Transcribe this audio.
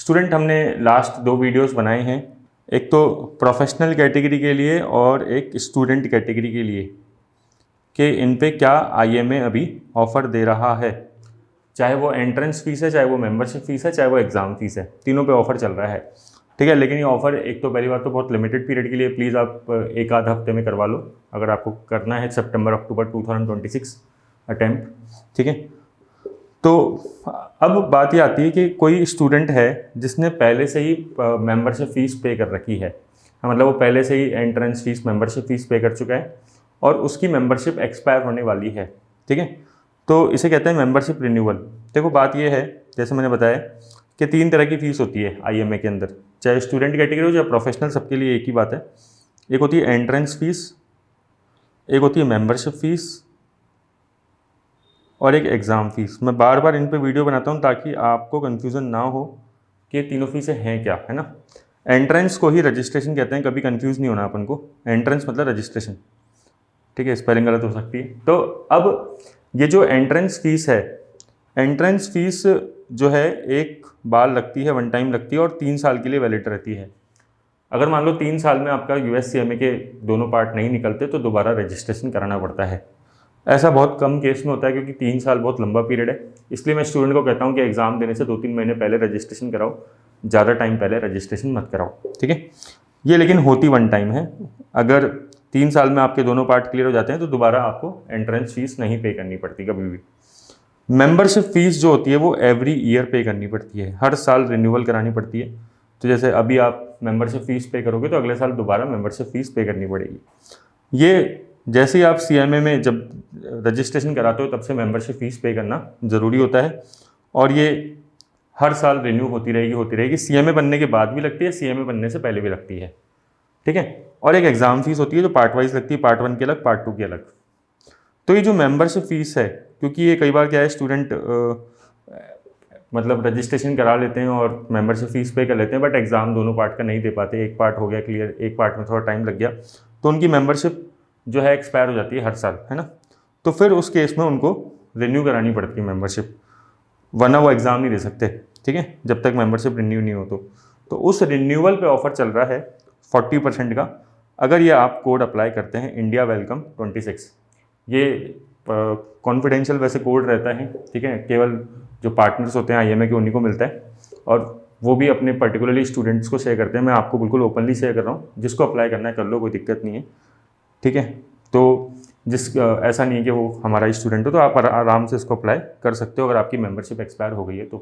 Student हमने last 2 videos बनाए हैं, एक तो प्रोफेशनल कैटेगरी के लिए और एक स्टूडेंट कैटेगरी के लिए, कि इन पे क्या IMA अभी ऑफ़र दे रहा है। चाहे वो एंट्रेंस फ़ीस है, चाहे वो मेंबरशिप फ़ीस है, चाहे वो एग्ज़ाम फ़ीस है, तीनों पे ऑफ़र चल रहा है। ठीक है, लेकिन ये ऑफ़र एक तो पहली बात तो बहुत लिमिटेड पीरियड के लिए, प्लीज़ आप एक आध हफ्ते में करवा लो अगर आपको करना है सितंबर अक्टूबर 2026 अटेम्प्ट। ठीक है, तो अब बात ये आती है कि कोई स्टूडेंट है जिसने पहले से ही मेंबरशिप फ़ीस पे कर रखी है, मतलब वो पहले से ही एंट्रेंस फ़ीस मेंबरशिप फ़ीस पे कर चुका है और उसकी मेंबरशिप एक्सपायर होने वाली है। ठीक है, तो इसे कहते हैं मेंबरशिप रिन्यूअल। देखो बात ये है, जैसे मैंने बताया कि 3 तरह की फ़ीस होती है IMA के अंदर, चाहे स्टूडेंट कैटेगरी हो चाहे प्रोफेशनल, सबके लिए एक ही बात है। एक होती है एंट्रेंस फ़ीस, एक होती है मेंबरशिप फ़ीस और एक एग्ज़ाम फ़ीस। मैं बार बार इन पे वीडियो बनाता हूँ ताकि आपको कन्फ्यूज़न ना हो कि तीनों फ़ीसें हैं क्या, है ना। एंट्रेंस को ही रजिस्ट्रेशन कहते हैं, कभी कंफ्यूज नहीं होना अपन को। एंट्रेंस मतलब रजिस्ट्रेशन, ठीक है, स्पेलिंग गलत हो सकती है। तो अब ये जो एंट्रेंस फ़ीस है, एंट्रेंस फ़ीस जो है एक बार लगती है, वन टाइम लगती है और 3 साल के लिए वैलिड रहती है। अगर मान लो 3 साल में आपका USCMA के दोनों पार्ट नहीं निकलते तो दोबारा रजिस्ट्रेशन कराना पड़ता है। ऐसा बहुत कम केस में होता है क्योंकि 3 साल बहुत लंबा पीरियड है, इसलिए मैं स्टूडेंट को कहता हूँ कि एग्ज़ाम देने से 2-3 महीने पहले रजिस्ट्रेशन कराओ, ज़्यादा टाइम पहले रजिस्ट्रेशन मत कराओ। ठीक है, ये लेकिन होती वन टाइम है। अगर 3 साल में आपके दोनों पार्ट क्लियर हो जाते हैं तो दोबारा आपको एंट्रेंस फ़ीस नहीं पे करनी पड़ती कभी भी। मेंबरशिप फ़ीस जो होती है वो एवरी ईयर पे करनी पड़ती है, हर साल रिन्यूअल करानी पड़ती है। तो जैसे अभी आप मेंबरशिप फ़ीस पे करोगे तो अगले साल दोबारा मेंबरशिप फ़ीस पे करनी पड़ेगी। ये जैसे ही आप CMA में जब रजिस्ट्रेशन कराते हो तब से मेंबरशिप फ़ीस पे करना ज़रूरी होता है और ये हर साल रिन्यू होती रहेगी। CMA बनने के बाद भी लगती है, CMA बनने से पहले भी लगती है। ठीक है, और एक एग्ज़ाम फ़ीस होती है जो पार्ट वाइज लगती है, पार्ट 1 की अलग, पार्ट 2 की अलग। तो ये जो मेंबरशिप फ़ीस है, क्योंकि ये कई बार क्या है, स्टूडेंट मतलब रजिस्ट्रेशन करा लेते हैं और मेंबरशिप फ़ीस पे कर लेते हैं, बट एग्ज़ाम दोनों पार्ट का नहीं दे पाते, एक पार्ट हो गया क्लियर, एक पार्ट में थोड़ा टाइम लग गया, तो उनकी मेंबरशिप जो है एक्सपायर हो जाती है हर साल, है ना। तो फिर उस केस में उनको रिन्यू करानी पड़ती है मेंबरशिप, वरना वो एग्ज़ाम नहीं दे सकते। ठीक है, जब तक मेंबरशिप रिन्यू नहीं हो तो उस रिन्यूअल पे ऑफ़र चल रहा है 40% का, अगर ये आप कोड अप्लाई करते हैं इंडिया वेलकम 26। ये कॉन्फिडेंशियल वैसे कोड रहता है, ठीक है, केवल जो पार्टनर्स होते हैं IMA के उन्हीं को मिलता है और वो भी अपने पर्टिकुलरली स्टूडेंट्स को शेयर करते हैं। मैं आपको बिल्कुल ओपनली शेयर कर रहा हूँ, जिसको अप्लाई करना है कर लो, कोई दिक्कत नहीं है। ठीक है, तो ऐसा नहीं है कि वो हमारा स्टूडेंट हो, तो आप आराम से इसको अप्लाई कर सकते हो अगर आपकी मेंबरशिप एक्सपायर हो गई है तो।